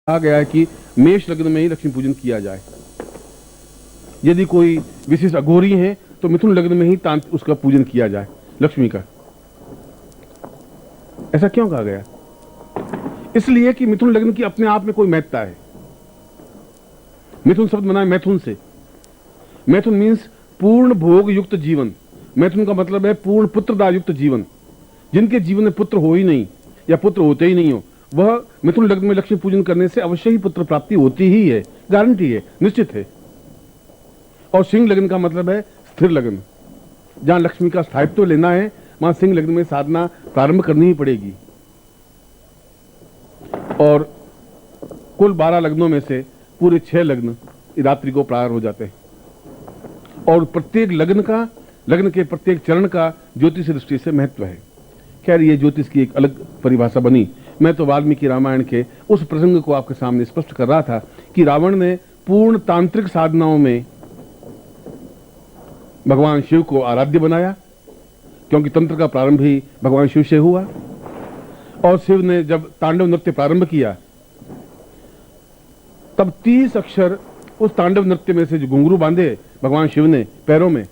कहा गया है कि मेष लग्न में ही लक्ष्मी पूजन किया जाए। यदि कोई विशेष अघोरी है तो मिथुन लग्न में ही उसका पूजन किया जाए लक्ष्मी का। ऐसा क्यों कहा गया? इसलिए कि मिथुन लग्न की अपने आप में कोई महत्ता है। मिथुन शब्द बना है मैथुन से। मैथुन मीन्स पूर्ण भोग युक्त जीवन। मैथुन का मतलब है पूर्ण पुत्रदाय युक्त जीवन। जिनके जीवन में पुत्र हो ही नहीं या पुत्र होते ही नहीं हो, वह मिथुन लग्न में लक्ष्मी पूजन करने से अवश्य ही पुत्र प्राप्ति होती ही है, गारंटी है, निश्चित है। और सिंह लग्न का मतलब है स्थिर लग्न। जहां लक्ष्मी का स्थायित्व लेना है वहां सिंह लग्न में साधना प्रारंभ करनी ही पड़ेगी। और कुल 12 लग्नों में से पूरे 6 लग्न रात्रि को प्रारंभ हो जाते हैं। और प्रत्येक लग्न के प्रत्येक चरण का ज्योतिष दृष्टि से महत्व है। खैर, ये ज्योतिष की एक अलग परिभाषा बनी। मैं तो वाल्मीकि रामायण के उस प्रसंग को आपके सामने स्पष्ट कर रहा था कि रावण ने पूर्ण तांत्रिक साधनाओं में भगवान शिव को आराध्य बनाया, क्योंकि तंत्र का प्रारंभ ही भगवान शिव से हुआ। और शिव ने जब तांडव नृत्य प्रारंभ किया तब 30 अक्षर उस तांडव नृत्य में से जो घुंघरू बांधे भगवान शिव ने पैरों में,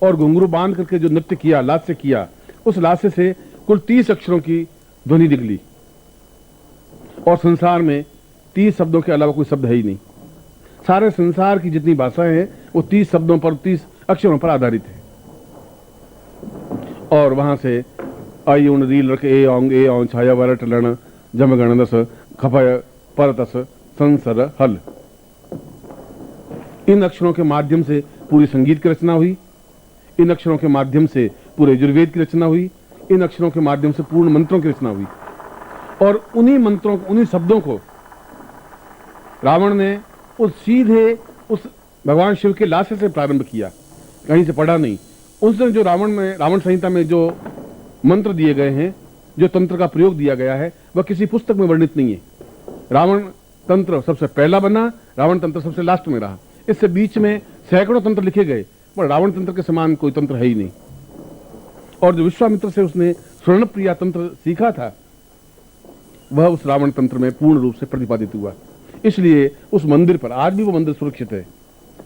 और घुंघरू बांध करके जो नृत्य किया, लास्य किया, उस लास्य से कुल 30 अक्षरों की ध्वनि निकली। और संसार में 30 शब्दों के अलावा कोई शब्द है ही नहीं। सारे संसार की जितनी भाषाएं हैं वो 30 शब्दों पर, 30 अक्षरों पर आधारित है। और वहां से आई उन रील रख ए औंग छाया वरट लण जम गणदस खपय परतस संसर हल। इन अक्षरों के माध्यम से पूरी संगीत की रचना हुई। इन अक्षरों के माध्यम से पूरे यजुर्वेद की रचना हुई। इन अक्षरों के माध्यम से पूर्ण मंत्रों की रचना हुई। और उन्हीं मंत्रों, उन्हीं शब्दों को रावण ने सीधे उस भगवान शिव के लास्य से प्रारंभ किया, कहीं से पढ़ा नहीं। उसने जो रावण संहिता में जो मंत्र दिए गए हैं, जो तंत्र का प्रयोग दिया गया है, वह किसी पुस्तक में वर्णित नहीं है। रावण तंत्र सबसे पहला बना, रावण तंत्र सबसे लास्ट में रहा। इससे बीच में सैकड़ों तंत्र लिखे गए, पर रावण तंत्र के समान कोई तंत्र है ही नहीं। और जो विश्वामित्र से उसने स्वर्णप्रिया तंत्र सीखा था, वह उस रावण तंत्र में पूर्ण रूप से प्रतिपादित हुआ। इसलिए उस मंदिर पर आज भी वो मंदिर सुरक्षित है,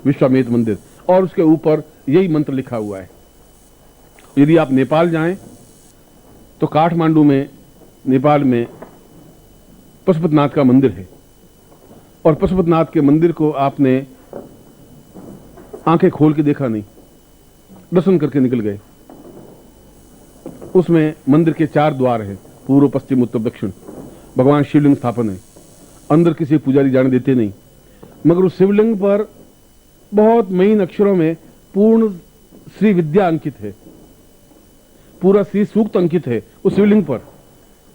विश्वामित्र मंदिर, और उसके ऊपर यही मंत्र लिखा हुआ है। यदि आप नेपाल जाएं तो काठमांडू में, नेपाल में पशुपतिनाथ का मंदिर है। और पशुपतिनाथ के मंदिर को आपने आंखें खोल के देखा नहीं, दर्शन करके निकल गए। उसमें मंदिर के 4 द्वार हैं, पूर्व, पश्चिम, उत्तर, दक्षिण। भगवान शिवलिंग स्थापन है। अंदर किसी पुजारी जाने देते नहीं, मगर उस शिवलिंग पर बहुत महीन अक्षरों में पूर्ण श्री विद्या अंकित है, पूरा श्री सूक्त अंकित है उस शिवलिंग पर,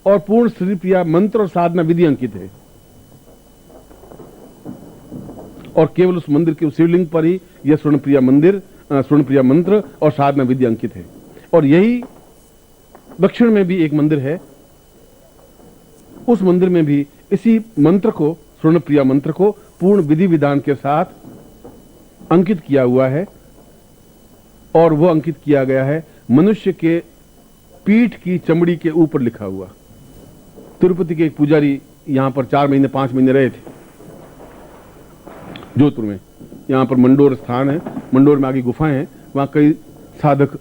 और पूर्ण श्री प्रिया मंत्र और साधना विधि अंकित है। और केवल उस मंदिर के उस शिवलिंग पर ही यह स्वर्णप्रिया मंत्र और साधना विधि अंकित है। और यही दक्षिण में भी एक मंदिर है। उस मंदिर में भी इसी मंत्र को, स्वर्णप्रिया मंत्र को पूर्ण विधि विधान के साथ अंकित किया हुआ है। और वह अंकित किया गया है मनुष्य के पीठ की चमड़ी के ऊपर लिखा हुआ। तिरुपति के एक पुजारी यहां पर 4 महीने 5 महीने रहे थे, जोधपुर में। यहां पर मंडोर स्थान है, मंडोर में आगे गुफाएं हैं, वहां कई साधक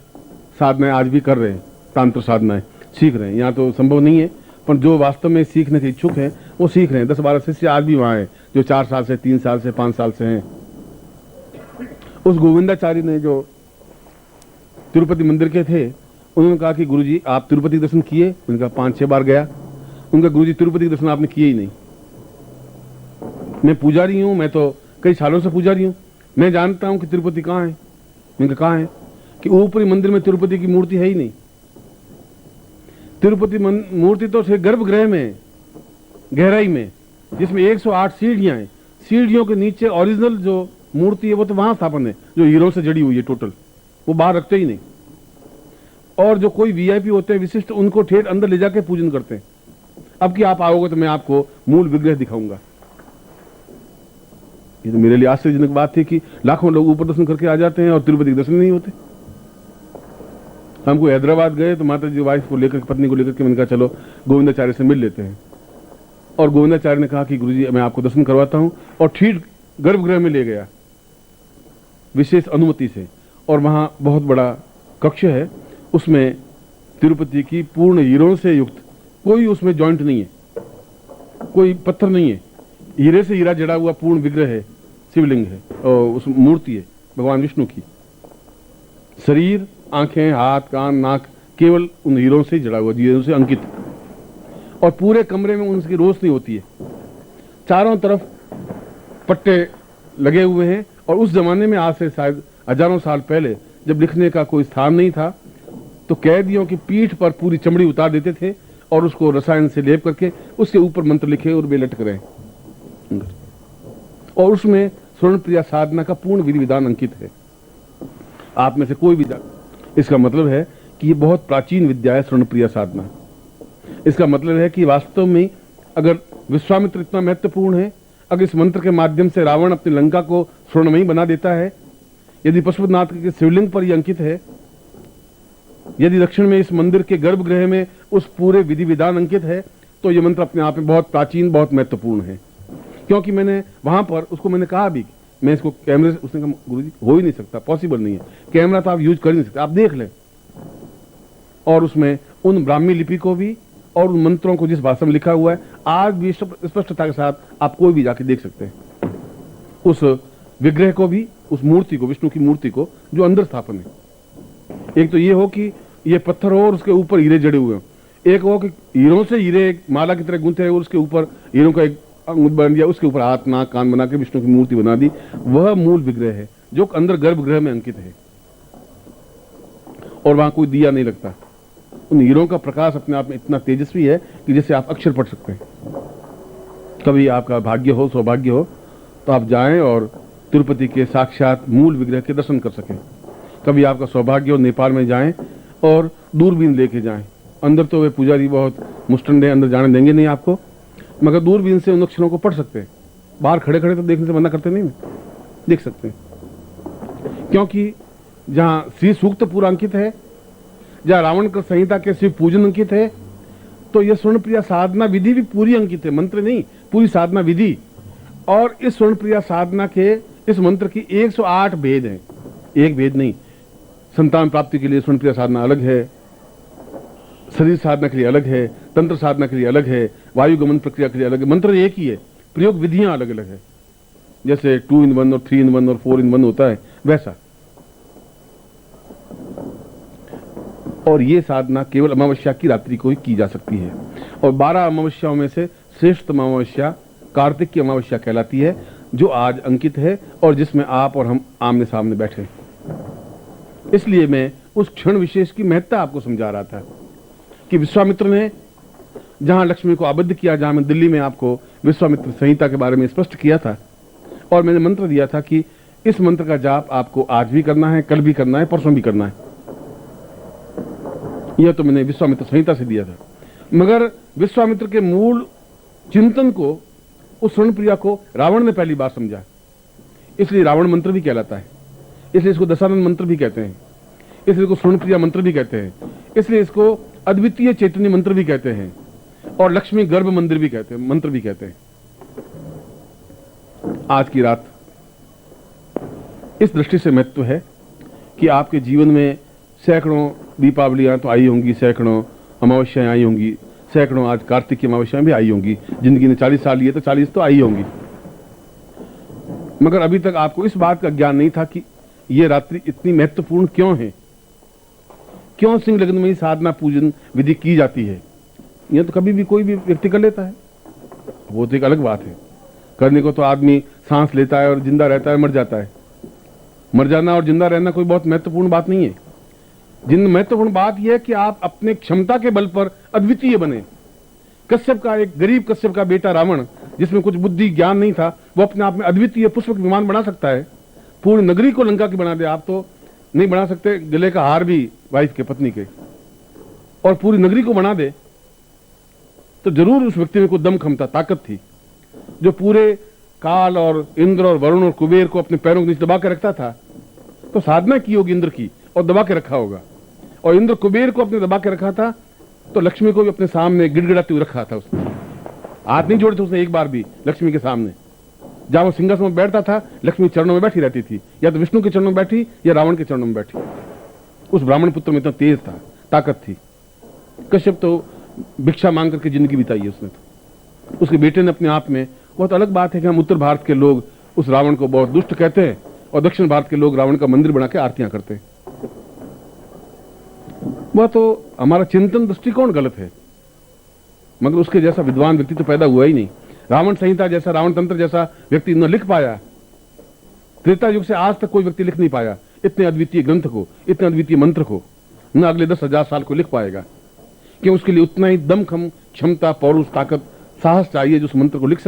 साधनाएं आज भी कर रहे हैं, तांत्र साधनाएं सीख रहे हैं। यहां तो संभव नहीं है, पर जो वास्तव में सीखने के इच्छुक हैं वो सीख रहे हैं। 10-12 शिष्य आज भी वहां हैं, जो 4 साल से, 3 साल से, 5 साल से हैं। उस गोविंदाचार्य ने, जो तिरुपति मंदिर के थे, उन्होंने कहा कि गुरुजी आप तिरुपति दर्शन किए? उनका 5-6 बार गया। उनका गुरुजी तिरुपति दर्शन आपने किए ही नहीं। मैं पुजारी हूं, मैं तो कई सालों से पुजारी हूं, मैं जानता हूं कि तिरुपति कहां है। मैंने कहा है कि ऊपरी मंदिर में तिरुपति की मूर्ति है ही नहीं। तिरुपति मूर्ति तो गर्भगृह में, गहराई में, जिसमें 108 सीढ़ियां हैं। सीढ़ियों के नीचे ओरिजिनल जो मूर्ति है वो तो वहां स्थापन है, जो हीरो से जड़ी हुई है टोटल, वो बाहर रखते ही नहीं। और जो कोई वीआईपी होते हैं विशिष्ट, उनको ठेठ अंदर ले जाके पूजन करते हैं। अब कि आप आओगे तो मैं आपको मूल विग्रह दिखाऊंगा। ये तो मेरे लिए आश्चर्यजनक बात थी कि लाखों लोग ऊपर दर्शन करके आ जाते हैं और तिरुपति के दर्शन नहीं होते। हमको हैदराबाद गए तो माता जी वाइफ को लेकर, पत्नी को लेकर के, मैंने कहा चलो गोविंदाचार्य से मिल लेते हैं। और गोविंदाचार्य ने कहा कि गुरुजी मैं आपको दर्शन करवाता हूं, और ठीक गर्भगृह में ले गया विशेष अनुमति से। और वहां बहुत बड़ा कक्ष है, उसमें तिरुपति की पूर्ण हीरों से युक्त, कोई उसमें जॉइंट नहीं है, कोई पत्थर नहीं है, हीरे से हीरा जड़ा हुआ पूर्ण विग्रह है, शिवलिंग है, और उस मूर्ति है भगवान विष्णु की। शरीर, आंखें, हाथ, कान, नाक केवल उन हीरों से जड़ा हुआ, हीरों से अंकित, और पूरे कमरे में उनकी रोशनी होती है, चारों तरफ पट्टे लगे हुए हैं। और उस जमाने में, आज से शायद हजारों साल पहले, जब लिखने का कोई स्थान नहीं था, तो कैदियों की पीठ पर पूरी चमड़ी उतार देते थे और उसको रसायन से लेप करके उसके ऊपर मंत्र लिखे और वे लटक रहे, और उसमें स्वर्ण प्रिया साधना का पूर्ण विधि विधान अंकित है। आप में से कोई भी, इसका मतलब है कि ये बहुत प्राचीन विद्या है स्वर्ण प्रिया साधना। इसका मतलब है कि वास्तव में अगर विश्वामित्र इतना महत्वपूर्ण है, अगर इस मंत्र के माध्यम से रावण अपनी लंका को स्वर्णमयी बना देता है, यदि पशुपतिनाथ के शिवलिंग पर यह अंकित है, यदि दक्षिण में इस मंदिर के गर्भगृह में उस पूरे विधि विधान अंकित है, तो यह मंत्र अपने आप में बहुत प्राचीन, बहुत महत्वपूर्ण है। क्योंकि मैंने वहां पर उसको मैंने कहा भी, मैं इसको कैमरे से, उसने कहा गुरुजी हो ही नहीं सकता, पॉसिबल नहीं है, कैमरा तो आप यूज कर ही नहीं सकते, आप देख लें। और उसमें उन ब्राह्मी लिपि को भी और उन मंत्रों को जिस भाषा में लिखा हुआ है, आज भी स्पष्टता के साथ आप कोई भी जाके देख सकते हैं। उस विग्रह को भी, उस मूर्ति को, विष्णु की मूर्ति को जो अंदर स्थापन है। एक तो ये हो कि ये पत्थर हो और उसके ऊपर हीरे जड़े हुए हो, एक हो कि हीरों से हीरे एक माला की तरह गूंथे है और उसके ऊपर हीरों का एक अंग बन दिया, उसके ऊपर हाथ, नाक, कान बना के विष्णु की मूर्ति बना दी। वह मूल विग्रह है जो अंदर गर्भगृह में अंकित है, और वहां कोई दिया नहीं लगता। उन हीरों का प्रकाश अपने आप में इतना तेजस्वी है कि जैसे आप अक्षर पढ़ सकते हैं। कभी आपका भाग्य हो, सौभाग्य हो, तो आप जाएं और तिरुपति के साक्षात मूल विग्रह के दर्शन कर सकें। कभी आपका सौभाग्य हो, नेपाल में जाएं और दूरबीन लेके जाएं। अंदर तो वे पुजारी बहुत मुस्टंड है, अंदर जाने देंगे नहीं आपको, मगर दूरबीन से उन अक्षरों को पढ़ सकते हैं। बाहर खड़े खड़े तो देखने से मना करते नहीं, देख सकते हैं। क्योंकि जहां श्री सूक्त पूरा अंकित है, जहां रावण का संहिता के शिव पूजन अंकित है, तो यह स्वर्ण प्रिया साधना विधि भी पूरी अंकित है, मंत्र नहीं, पूरी साधना विधि। और इस स्वर्ण प्रिया साधना के, इस मंत्र की 108 भेद हैं, एक भेद नहीं। संतान प्राप्ति के लिए स्वर्ण प्रिया साधना अलग है, शरीर साधना के लिए अलग है, तंत्र साधना के लिए अलग है, वायु गमन प्रक्रिया के लिए अलग है। मंत्र एक ही है, प्रयोग विधियां अलग अलग है। जैसे 2 in 1 और 3 in 1 और 4 in 1 होता है, वैसा। और ये साधना केवल अमावस्या की रात्रि को ही की जा सकती है। और 12 अमावस्याओं में से श्रेष्ठ अमावस्या कार्तिक की अमावस्या कहलाती है, जो आज अंकित है और जिसमें आप और हम आमने सामने बैठे। इसलिए मैं उस क्षण विशेष की महत्ता आपको समझा रहा था कि विश्वामित्र ने जहां लक्ष्मी को आबद्ध किया, जहां मैं दिल्ली में आपको विश्वामित्र संहिता के बारे में स्पष्ट किया था, और मैंने मंत्र दिया था कि इस मंत्र का जाप आपको आज भी करना है, कल भी करना है, परसों भी करना है। यह तो मैंने विश्वामित्र संहिता से दिया था। मगर विश्वामित्र के मूल चिंतन को, उस स्वर्ण प्रिया को रावण ने पहली बार समझा, इसलिए रावण मंत्र भी कहलाता है, इसलिए इसको दशानन मंत्र भी कहते हैं, इसलिए इसको स्वर्ण प्रिया मंत्र भी कहते हैं, इसलिए इसको अद्वितीय चैतन्य मंत्र भी कहते हैं, और लक्ष्मी गर्भ मंदिर भी कहते हैं, मंत्र भी कहते हैं। आज की रात इस दृष्टि से महत्व है कि आपके जीवन में सैकड़ों दीपावलियां तो आई होंगी, सैकड़ों अमावस्याएं आई होंगी, सैकड़ों आज कार्तिक की अमावस्याएं भी आई होंगी। जिंदगी ने 40 साल लिए तो 40 तो आई होंगी, मगर अभी तक आपको इस बात का ज्ञान नहीं था कि यह रात्रि इतनी महत्वपूर्ण क्यों है, क्यों सिंह लग्न में ही साधना पूजन विधि की जाती है। यह तो कभी भी कोई भी व्यक्ति कर लेता है, वो तो एक अलग बात है। करने को तो आदमी सांस लेता है और जिंदा रहता है, मर जाता है। मर जाना और जिंदा रहना कोई बहुत महत्वपूर्ण बात नहीं है। जिन महत्वपूर्ण बात यह है कि आप अपने क्षमता के बल पर अद्वितीय बने। कश्यप का, एक गरीब कश्यप का बेटा रावण, जिसमें कुछ बुद्धि ज्ञान नहीं था, वो अपने आप में अद्वितीय पुष्पक विमान बना सकता है, पूरी नगरी को लंका की बना दे। आप तो नहीं बना सकते, गले का हार भी वाइफ के, पत्नी के, और पूरी नगरी को बना दे, तो जरूर उस व्यक्ति में कोई दम क्षमता, ताकत थी, जो पूरे काल और इंद्र और वरुण और कुबेर को अपने पैरों के नीचे दबा के रखता था। तो साधना की होगी इंद्र की और दबा के रखा होगा, और इंद्र कुबेर को अपने दबा के रखा था, तो लक्ष्मी को भी अपने सामने गिड़गिड़ाते हुए रखा था उसने। हाथ नहीं जोड़े थे उसने एक बार भी लक्ष्मी के सामने। जहां वो सिंहासन में बैठता था लक्ष्मी चरणों में बैठी रहती थी, या तो विष्णु के चरणों में बैठी या रावण के चरणों में बैठी। उस ब्राह्मण पुत्र में इतना तेज था, ताकत थी। कश्यप तो भिक्षा मांग करके जिंदगी बिताई है उसने तो। उसके बेटे ने अपने आप में, बहुत अलग बात है कि हम उत्तर भारत के लोग उस रावण को बहुत दुष्ट कहते हैं और दक्षिण भारत के लोग रावण का मंदिर बना के आरतियां करते हैं। वह तो हमारा चिंतन दृष्टिकोण गलत है, मगर उसके जैसा विद्वान व्यक्ति तो पैदा हुआ ही नहीं। रावण संहिता जैसा, रावण तंत्र जैसा व्यक्ति न लिख पाया। त्रेता युग से आज तक कोई व्यक्ति लिख नहीं पाया इतने अद्वितीय ग्रंथ को, इतने अद्वितीय मंत्र को। न अगले 10,000 साल को लिख पाएगा, कि उसके लिए उतना ही दमखम, क्षमता, पौरुष, ताकत, साहस चाहिए जो उस मंत्र को लिख सके।